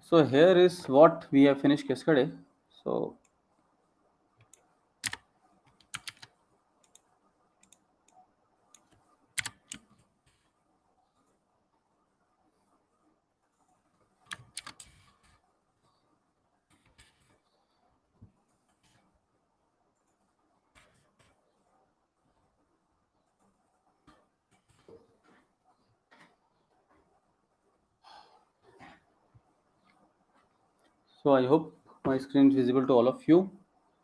So here is what we have finished yesterday. So I hope my screen is visible to all of you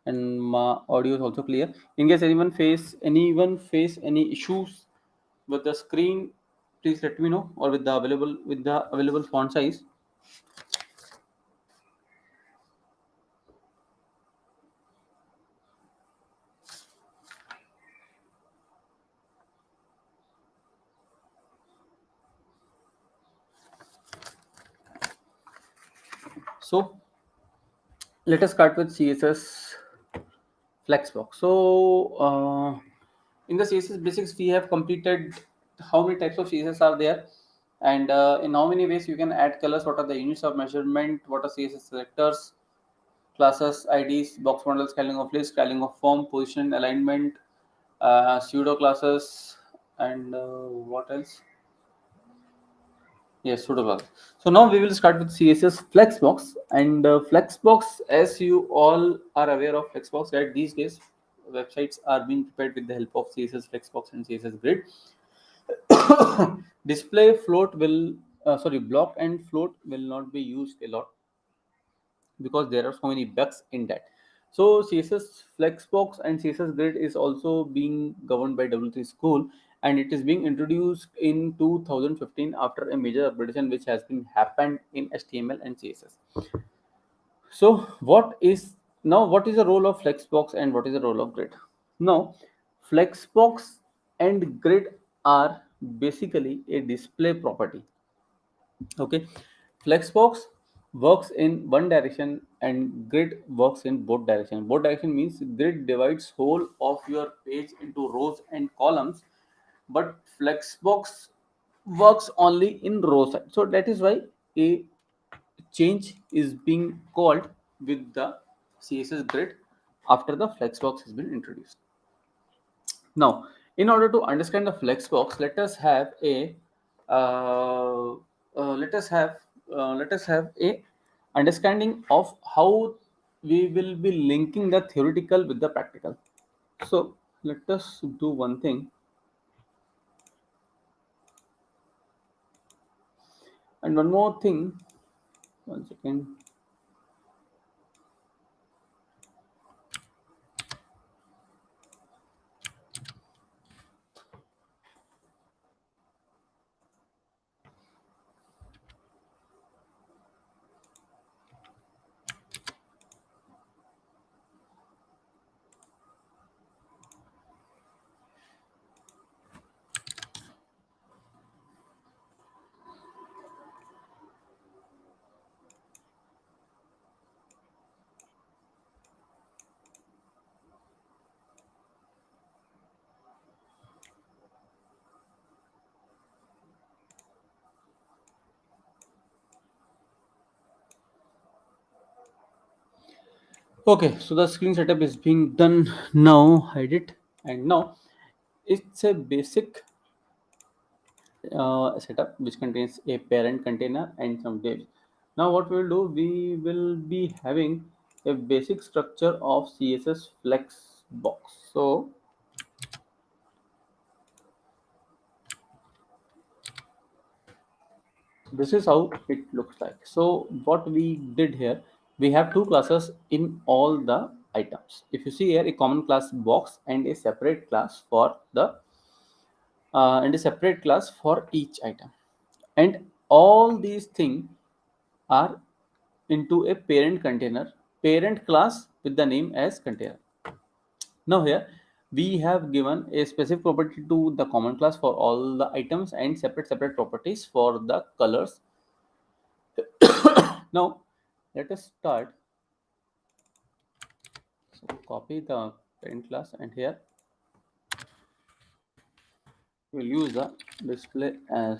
and my audio is also clear. In case anyone face any issues with the screen, please let me know, or with the available font size. So let us start with CSS Flexbox. So in the CSS Basics, we have completed how many types of CSS are there, and in how many ways you can add colors. What are the units of measurement? What are CSS selectors, classes, IDs, box model, scaling of list, scaling of form, position, alignment, pseudo classes, and what else? Yes, pseudo classes. So now we will start with CSS Flexbox, and Flexbox, as you all are aware of Flexbox, right? These days, websites are being prepared with the help of CSS Flexbox and CSS Grid. Display float will, block and float will not be used a lot because there are so many bugs in that. So CSS Flexbox and CSS Grid is also being governed by W3 School, and it is being introduced in 2015 after a major upgradation which has been happened in HTML and CSS. So what is the role of Flexbox and what is the role of Grid? Now, Flexbox and Grid are basically a display property. Okay, Flexbox works in one direction and Grid works in both direction. Both direction means Grid divides whole of your page into rows and columns, but Flexbox works only in row side. So that is why a change is being called with the CSS Grid after the Flexbox has been introduced. Now, in order to understand the Flexbox, uh, let us have a understanding of how we will be linking the theoretical with the practical. So let us do one thing. And one more thing. One second. Okay, so the screen setup is being done now. Hide it, and now it's a basic setup which contains a parent container and some divs. Now what we will do, we will be having a basic structure of CSS Flexbox. So this is how it looks like. So what we did here, we have two classes in all the items. If you see here, a common class box and a separate class for each item, and all these things are into a parent class with the name as container. Now here we have given a specific property to the common class for all the items and separate properties for the colors. Now let us start. So copy the parent class, and here we'll use the display as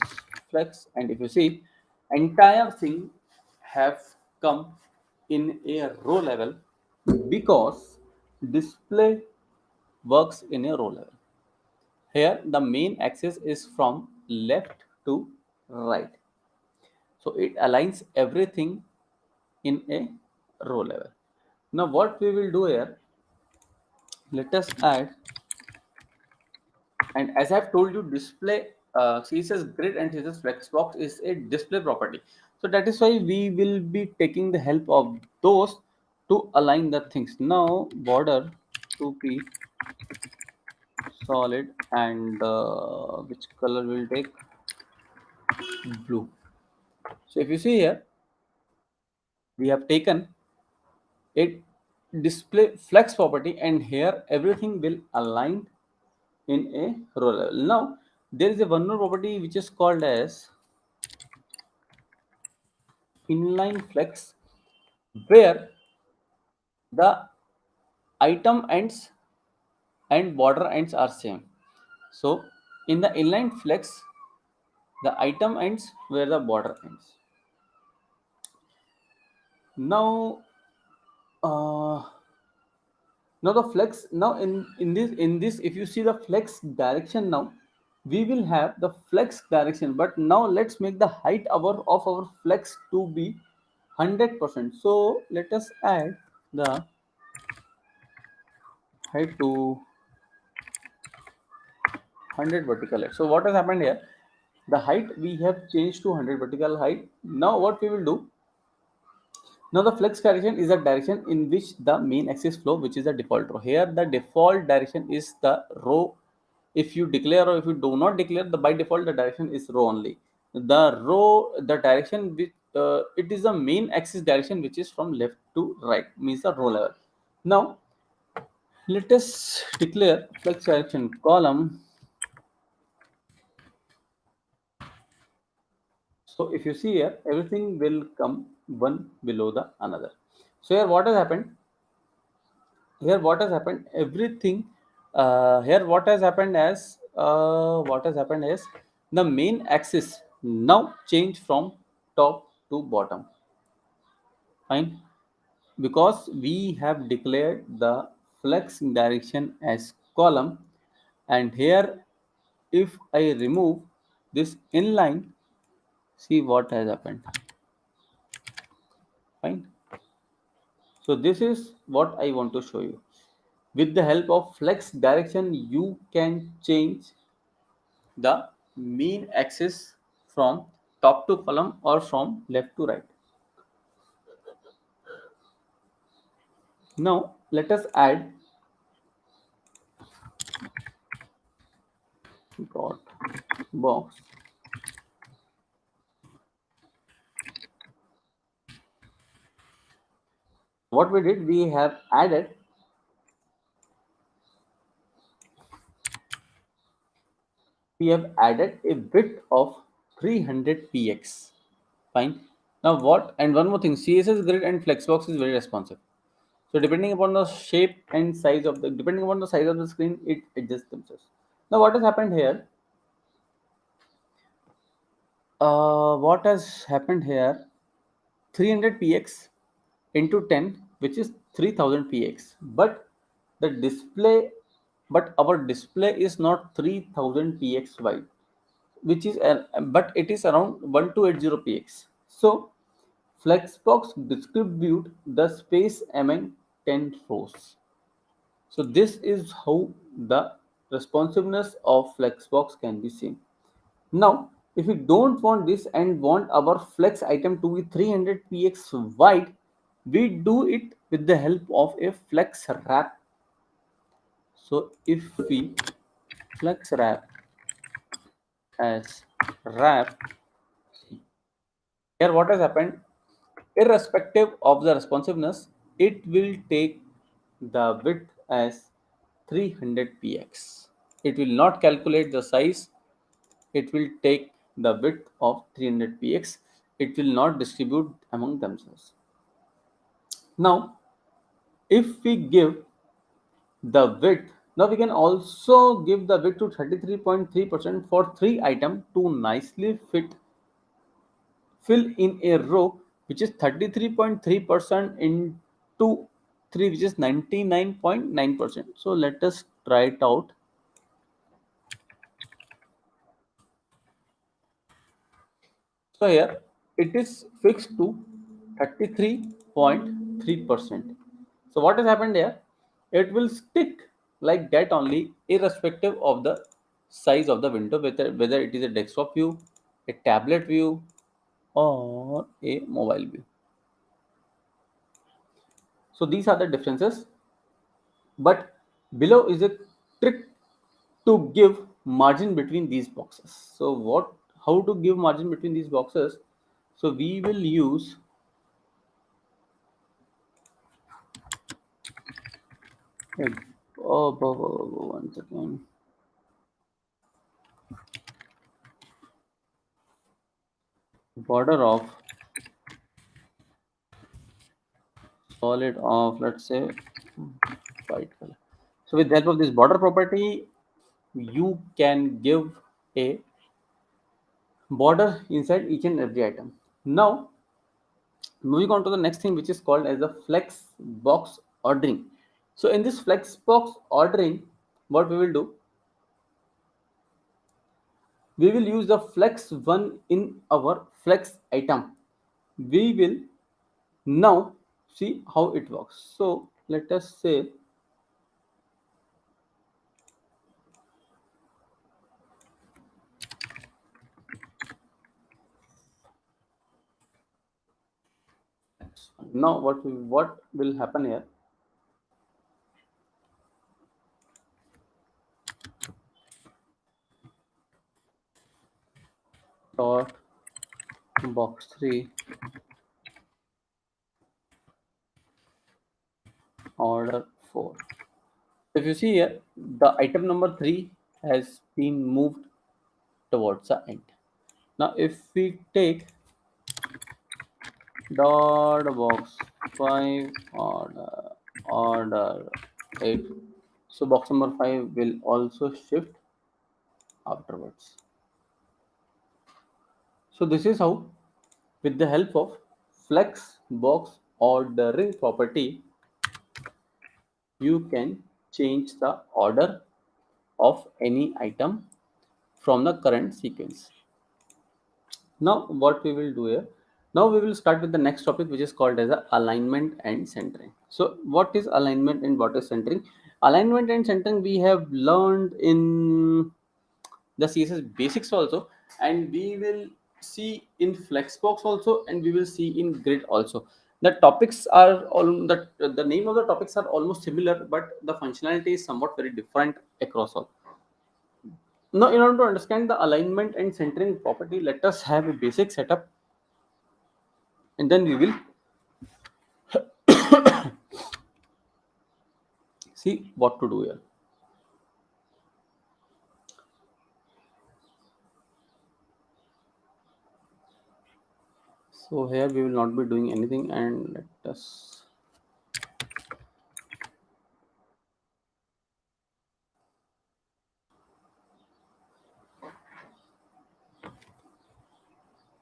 flex, and if you see, entire thing have come in a row level because display works in a row level. Here the main axis is from left to right. So it aligns everything in a row level. Now what we will do here, let us add, and as I've told you, display CSS Grid and CSS Flexbox is a display property. So that is why we will be taking the help of those to align the things. Now border to be solid, and which color will take? Blue. So if you see here, we have taken a display flex property, and here everything will align in a row level. Now there is a one more property which is called as inline flex, where the item ends and border ends are same. So in the inline flex, the item ends where the border ends. Now uh, now the flex, now in this if you see the flex direction, now we will have the flex direction, but now let's make the height of our flex to be 100%. So let us add the height to 100 vertical height. So what has happened here, the height we have changed to 100 vertical height. Now what we will do, now the flex direction is the direction in which the main axis flow, which is the default row. Here the default direction is the row. If you declare or if you do not declare, the by default the direction is row only. The row, the direction which it is the main axis direction which is from left to right, means the row level. Now let us declare flex direction column. So if you see here, everything will come one below the another. So here what has happened, here what has happened, everything here what has happened as what has happened is the main axis now change from top to bottom. Fine, because we have declared the flex direction as column, and here if I remove this inline, see what has happened. Fine, so this is what I want to show you. With the help of flex direction, you can change the mean axis from top to column or from left to right. Now let us add dot box. What we did, we have added a width of 300 px. Fine. Now what, and one more thing, CSS Grid and Flexbox is very responsive. So depending upon the shape and size of the, depending upon the size of the screen, it adjusts themselves. Now what has happened here, what has happened here, 300 px into 10, which is 3000 px, but the display, but our display is not 3000 px wide, which is but it is around 1280 px. So Flexbox distribute the space among 10 rows. So this is how the responsiveness of Flexbox can be seen. Now, if we don't want this and want our flex item to be 300 px wide, we do it with the help of a flex wrap. So if we flex wrap as wrap, here what has happened, irrespective of the responsiveness, it will take the width as 300 px. It will not calculate the size, it will take the width of 300 px. It will not distribute among themselves. Now if we give the width, now we can also give the width to 33.3% for 3 items to nicely fill in a row which is 33.3% into 3, which is 99.9%. So let us try it out. So here it is fixed to 33.3%. So what has happened here? It will stick like that only, irrespective of the size of the window, whether it is a desktop view, a tablet view, or a mobile view. So these are the differences. But below is a trick to give margin between these boxes. So how to give margin between these boxes? So we will use a, one second, border of solid of, let's say, white color. So with the help of this border property, you can give a border inside each and every item. Now moving on to the next thing, which is called as the flex box ordering. So in this flex box ordering, what we will do, we will use the flex one in our flex item. We will now see how it works. So let us say now what will happen here. Dot box 3 order 4. If you see here, the item number 3 has been moved towards the end. Now if we take dot box 5 order 8, so box number 5 will also shift afterwards. So this is how, with the help of flex box ordering property, you can change the order of any item from the current sequence. Now what we will do here, now we will start with the next topic, which is called as a alignment and centering. So what is alignment and what is centering? Alignment and centering we have learned in the CSS basics also, and we will see in Flexbox also, and we will see in Grid also. The topics are all the name of the topics are almost similar, but the functionality is somewhat very different across all. Now, in order to understand the alignment and centering property, let us have a basic setup, and then we will see what to do here. So here we will not be doing anything, and let us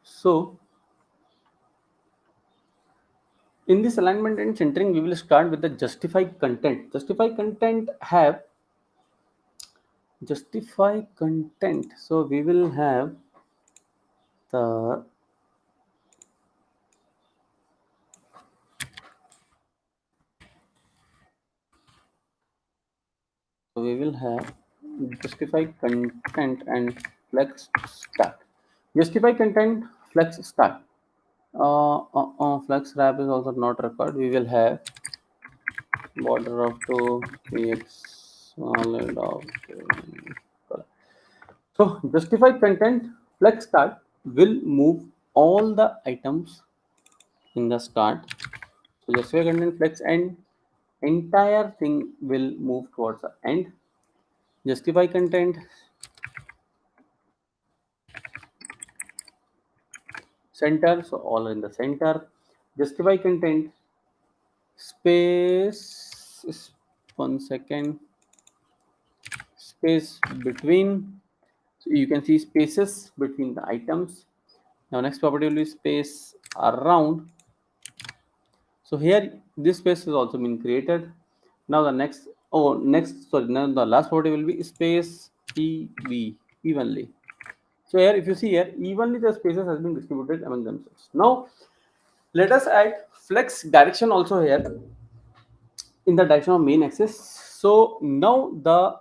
so in this alignment and centering, we will start with the justify content. Justify content. So we will have the justify content and flex start. Justify content, flex start. Flex wrap is also not required. We will have border of 2 px solid of 2. So justify content flex start will move all the items in the start. So justify content flex and entire thing will move towards the end. Justify content center, so all in the center. Justify content space, one second, space between, so you can see spaces between the items. Now next property will be space around. So here this space has also been created. Now the next, oh next, sorry, now the last property will be space EV, evenly. So here if you see here, evenly the spaces has been distributed among themselves. Now let us add flex direction also here in the direction of main axis. So now the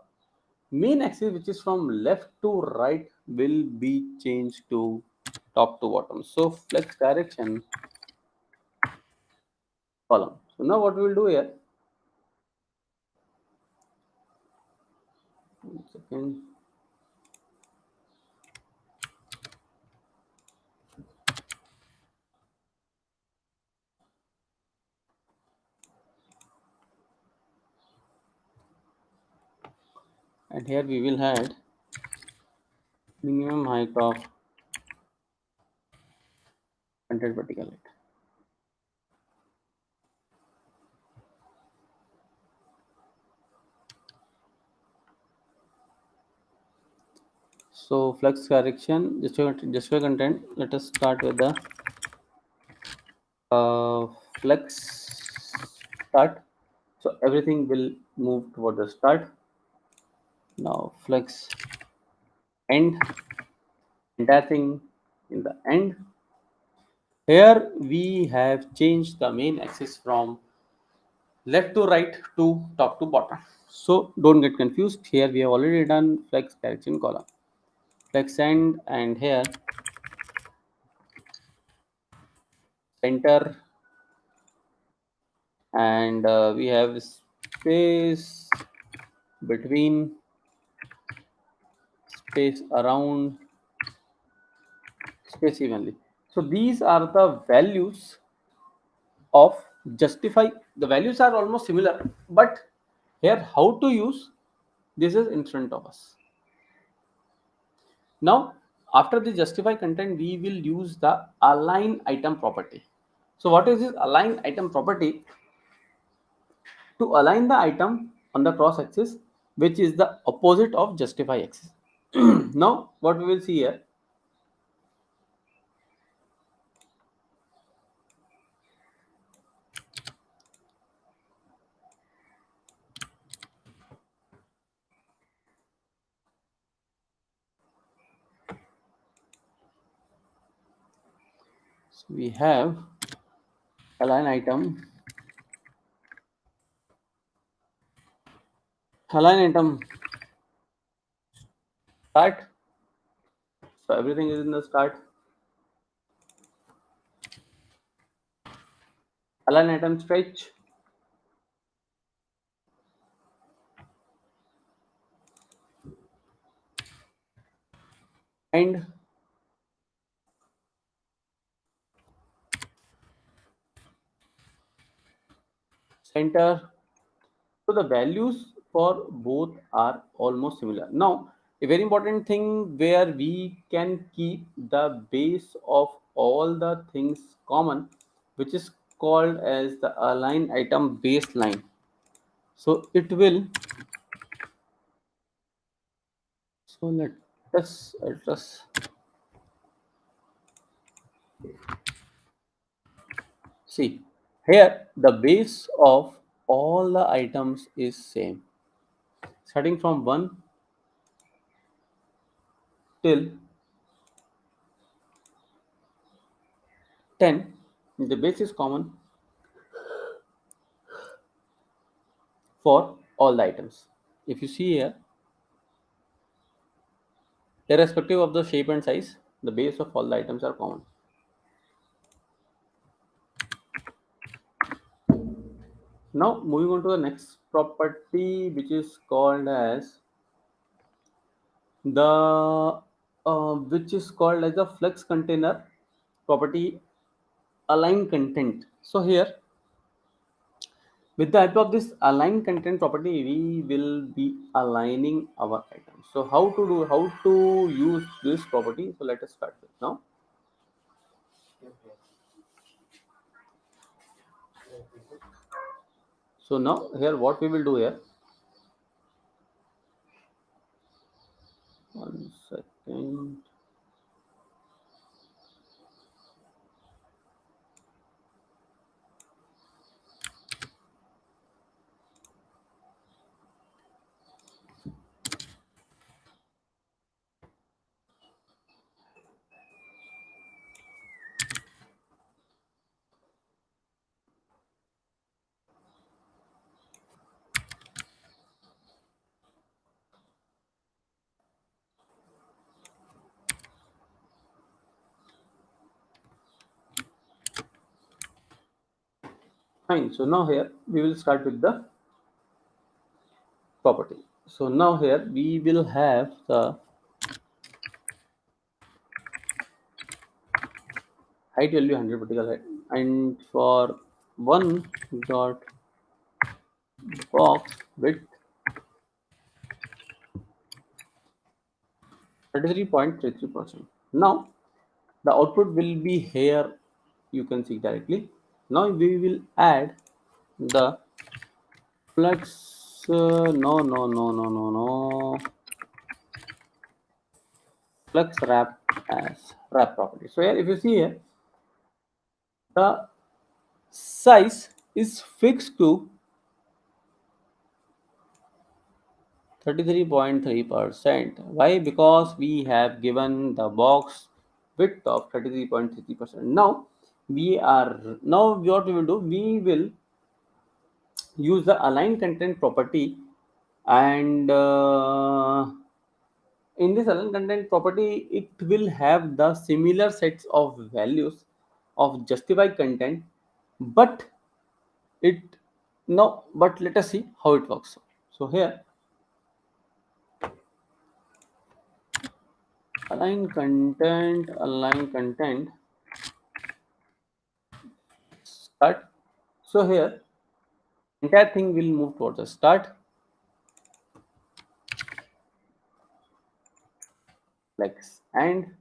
main axis, which is from left to right, will be changed to top to bottom. So flex direction column. So now what we will do here, one second. And here we will add minimum height of 100 vertical height. So flex correction, just for content, let us start with the uh, flex start. So everything will move toward the start. Now flex end, entire thing in the end. Here we have changed the main axis from left to right to top to bottom. So don't get confused. Here we have already done flex direction column, flex end, and here center, and we have space between, space around, space evenly. So these are the values of justify. The values are almost similar, but here how to use this is in front of us. Now after the justify content, we will use the align item property. So what is this align item property? To align the item on the cross axis, which is the opposite of justify axis. Now what we will see here, so we have align item, align item start. So everything is in the start. Align item stretch, end, center. So the values for both are almost similar. Now a very important thing where we can keep the base of all the things common, which is called as the align item baseline. So it will, so let us address, see here the base of all the items is same, starting from 1 till 10. The base is common for all the items. If you see here, irrespective of the shape and size, the base of all the items are common. Now moving on to the next property, which is called as the which is called as the flex container property, align content. So here with the help of this align content property, we will be aligning our items. So how to use this property? So let us start with now. So now here what we will do here. One second. Fine. So now here we will start with the property. So now here we will have the height will be 100 vertical height, and for one dot box width 33.33%. Now the output will be here, you can see directly. Now we will add the flex no flex wrap as wrap property. So here if you see here, the size is fixed to 33.3%. Why? Because we have given the box width of 33.33%. Now what we will do, we will use the align content property, and in this align content property it will have the similar sets of values of justified content, but it no but let us see how it works. So here align content start. So here entire thing will move towards the start, flex and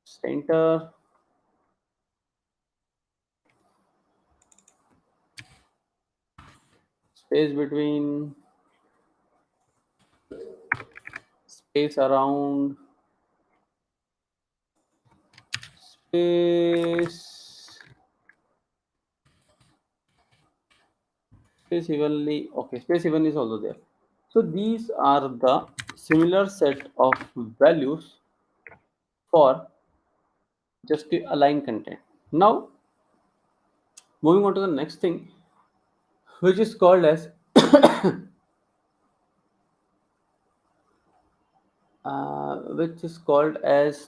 center, space between, space around, space space evenly. Okay, space even is also there. So these are the similar set of values for just to align content. Now moving on to the next thing, which is called as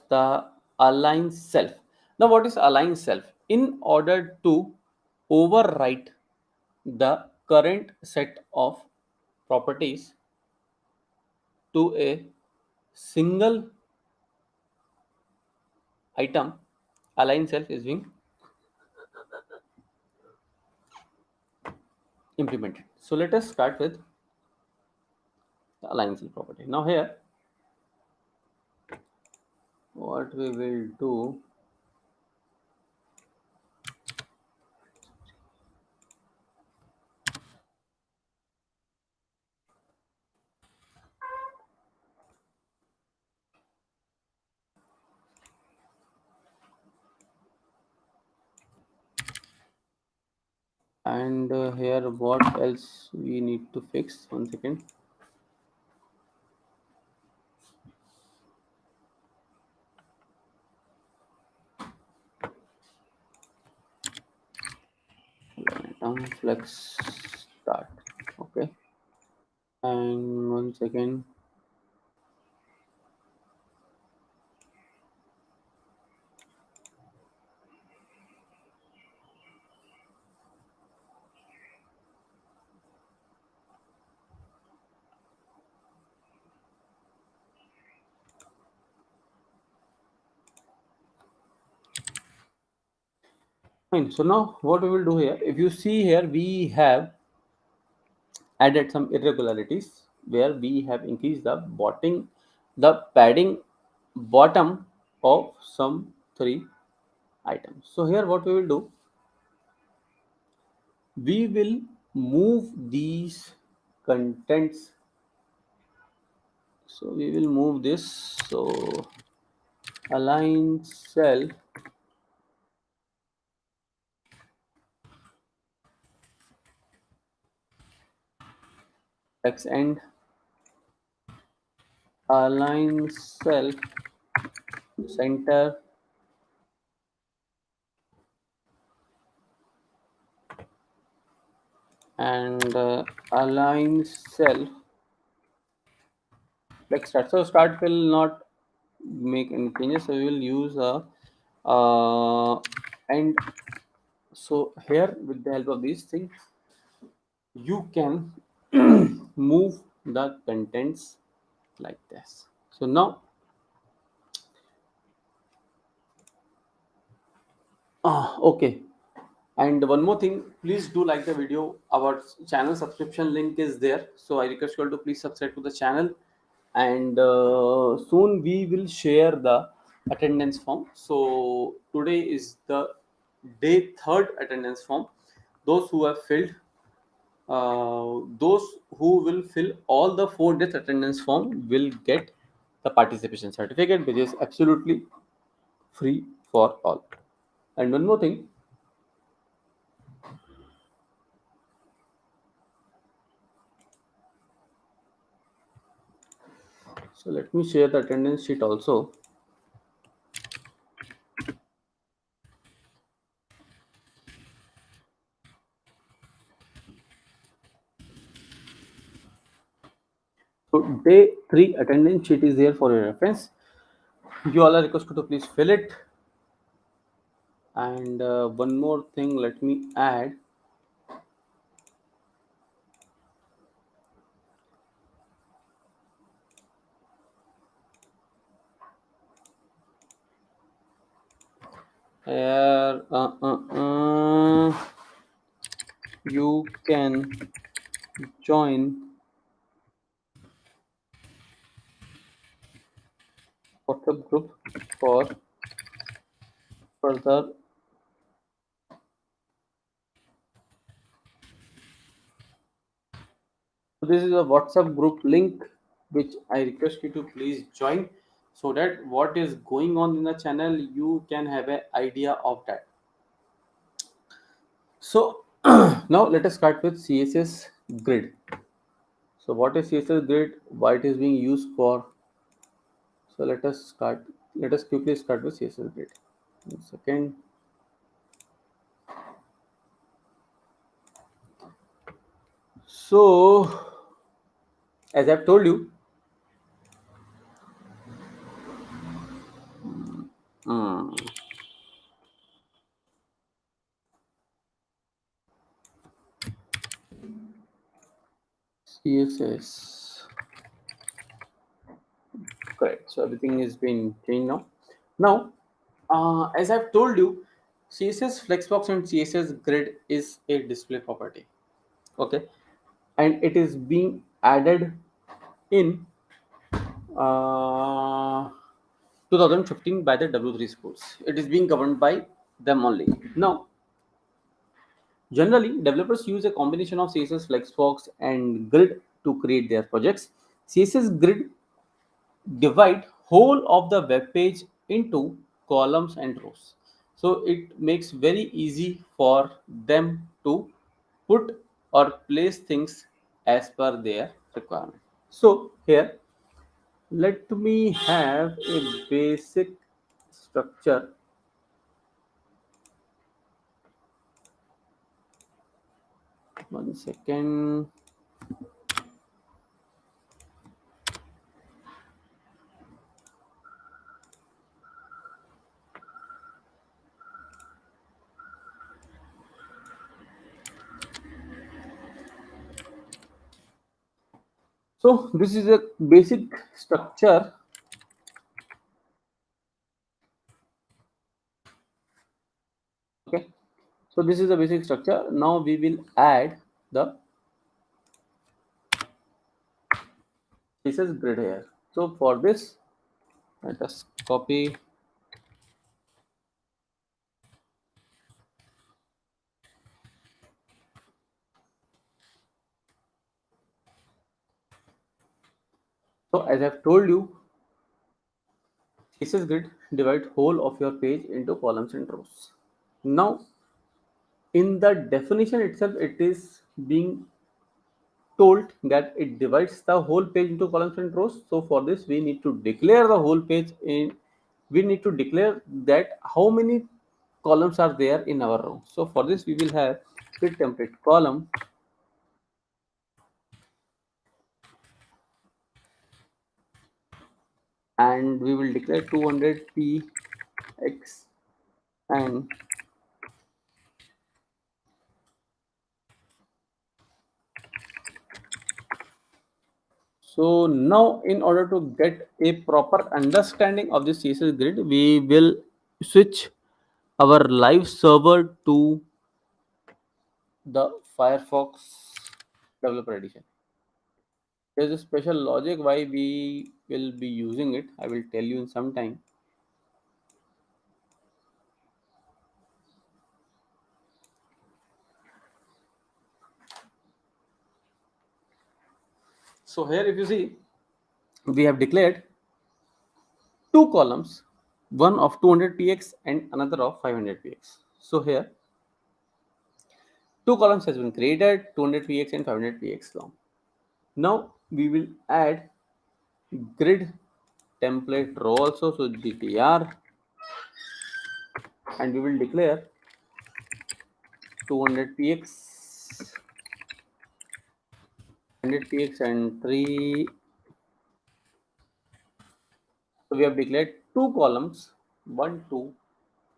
the align self. Now what is align self? In order to overwrite the current set of properties to a single item, align self is being implemented. So let us start with the align self property. Now here what we will do, and here what else we need to fix, one second. Flex start. Okay, and one second. Fine. So now what we will do here, if you see here, we have added some irregularities where we have increased the padding bottom of some three items. So here what we will do, we will move these contents. So we will move this. So align cell x and align cell center and align cell like start. So start will not make any changes, so we will use a and so here with the help of these things you can move the contents like this. So now okay, and one more thing, please do like the video. Our channel subscription link is there, so I request you all to please subscribe to the channel. And soon we will share the attendance form. So today is the day third attendance form. Those who have filled, those who will fill all the 4 days attendance form will get the participation certificate, which is absolutely free for all. And one more thing, so let me share the attendance sheet also. So day 3 attendance sheet is there for your reference. You all are requested to please fill it. And one more thing, let me add. Here, you can join WhatsApp group for further. So this is a WhatsApp group link which I request you to please join, so that what is going on in the channel you can have an idea of that. So now let us start with CSS Grid. So what is CSS Grid? Why it is being used for? So let us start. Let us quickly start with CSS Grid. 1 second. So as I've told you, mm, CSS. Correct. So everything is being changed now. Now, as I've told you, CSS Flexbox and CSS Grid is a display property. Okay, and it is being added in uh, 2015 by the W3 schools. It is being governed by them only. Now, generally, developers use a combination of CSS Flexbox and Grid to create their projects. CSS Grid divide whole of the web page into columns and rows, so it makes very easy for them to put or place things as per their requirement. So here let me have a basic structure. 1 second. So this is a basic structure. Okay, so this is a basic structure. Now we will add the CSS Grid here. So for this, let us copy. So as I've told you, CSS Grid divide whole of your page into columns and rows. Now, in the definition itself, it is being told that it divides the whole page into columns and rows. So for this, we need to declare the whole page in. We need to declare that how many columns are there in our row. So for this, we will have grid template column, and we will declare 200px. And so now, in order to get a proper understanding of the CSS grid, we will switch our live server to the Firefox Developer Edition. There's a special logic why we will be using it. I will tell you in some time. So here, if you see, we have declared two columns, one of 200px and another of 500px. So here, two columns has been created, 200px and 500px long. Now we will add grid template row also. So gtr, and we will declare 200px, 100px and 3. So we have declared two columns, one, two,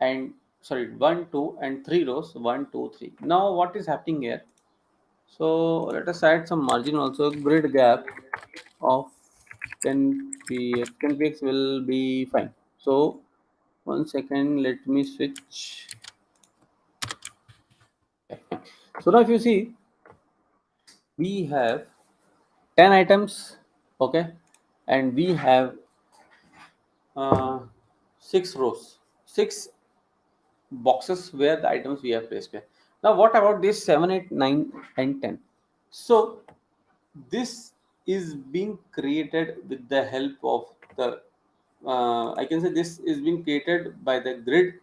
and sorry, one, two, and three rows, one, two, three. Now what is happening here? So let us add some margin also. Grid gap of 10px. 10px will be fine. So 1 second, let me switch. So now if you see, we have 10 items, okay, and we have uh, 6 rows, 6 boxes where the items we have placed here. Now what about this 7, 8, 9 and 10? So this is being created with the help of the I can say this is being created by the grid,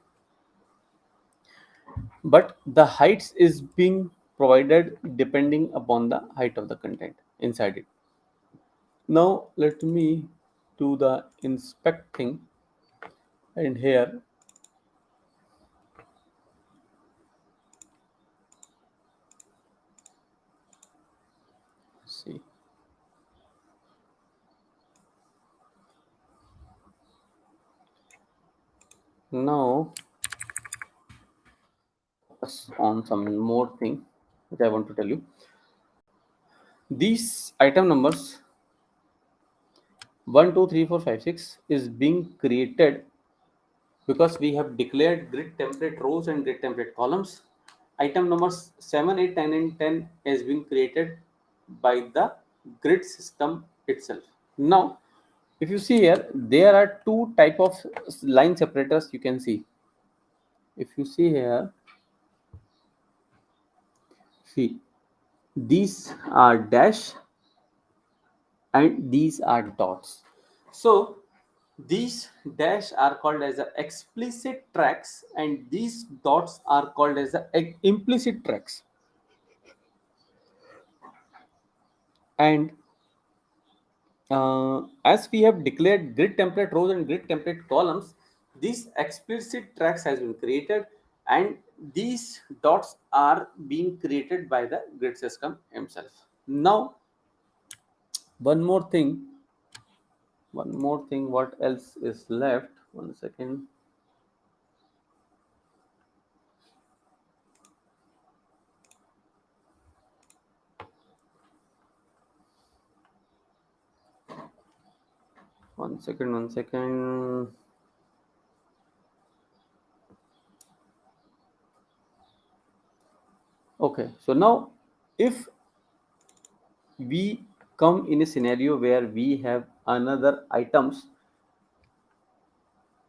but the heights is being provided depending upon the height of the content inside it. Now let me do the inspect thing, and here see, now on some more thing which I want to tell you. These item numbers 1, 2, 3, 4, 5, 6 is being created because we have declared grid template rows and grid template columns. Item numbers 7, 8, 9 and 10 is being created by the grid system itself. Now if you see here, there are two type of line separators you can see. If you see here, see, these are dash and these are dots. So these dash are called as the explicit tracks and these dots are called as the implicit tracks. And as we have declared grid template rows and grid template columns, these explicit tracks has been created and these dots are being created by the grid system himself. Now one more thing, what else is left? 1 second. One second. Okay, so now if we come in a scenario where we have another items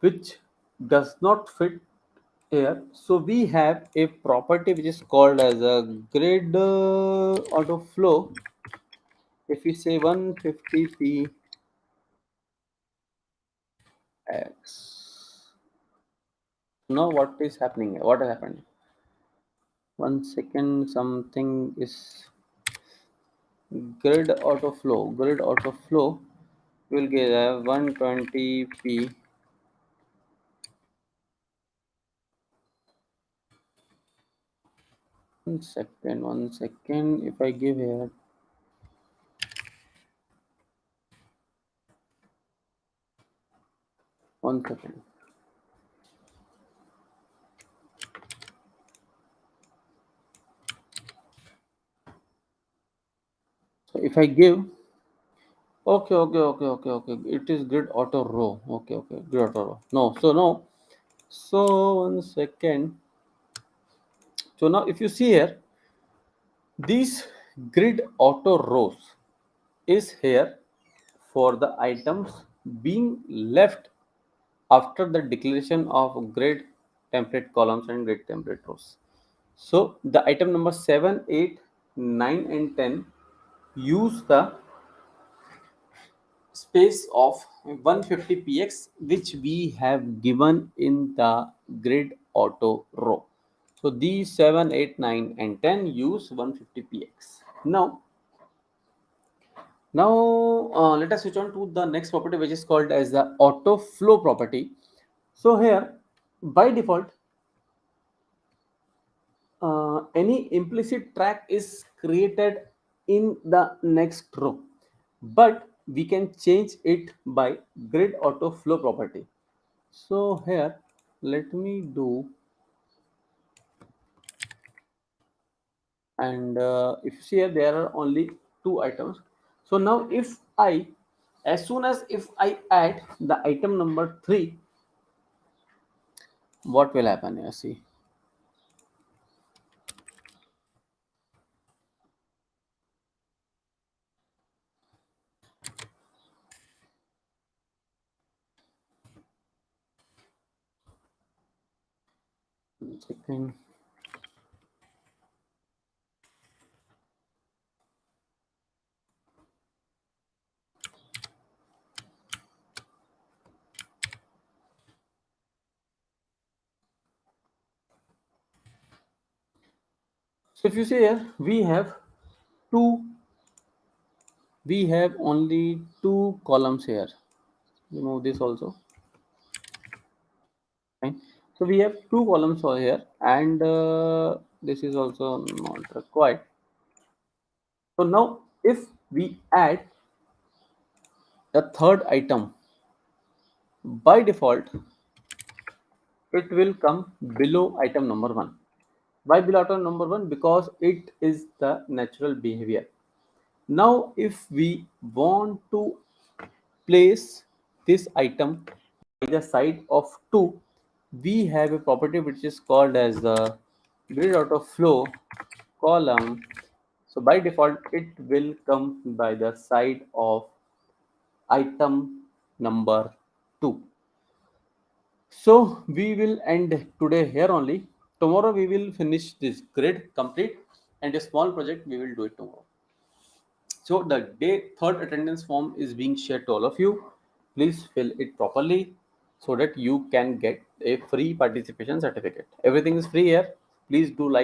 which does not fit here, so we have a property which is called as a grid auto flow. If we say 150px, now what is happening here? What has happened? 1 second, something is grid auto flow will get a 120p. 1 second, if I give here, One second. So if I give, okay. It is grid auto row. Okay. Grid auto row. No. So no. So one second. So now if you see here, these grid auto rows is here for the items being left after the declaration of grid template columns and grid template rows. So the item number 7, 8, 9 and 10 use the space of 150 px which we have given in the grid auto row. So these 7, 8, 9 and 10 use 150 px. Now let us switch on to the next property, which is called as the auto flow property. So here by default any implicit track is created in the next row, but we can change it by grid auto flow property. So here let me do, and if you see here there are only two items. So now if I, as soon as if I add the item number 3, what will happen here? See, one second. So if you see here, two we have only two columns here. Remove this also. Fine. So we have two columns over here, and this is also not required. So now if we add the third item, by default it will come below item number 1. Why below item number 1? Because it is the natural behavior. Now if we want to place this item by the side of 2, we have a property which is called as the grid auto flow column. So by default it will come by the side of item number 2. So we will end today here only. Tomorrow we will finish this grid complete, and a small project we will do it tomorrow. So the day third attendance form is being shared to all of you. Please fill it properly so that you can get a free participation certificate. Everything is free here. Please do like.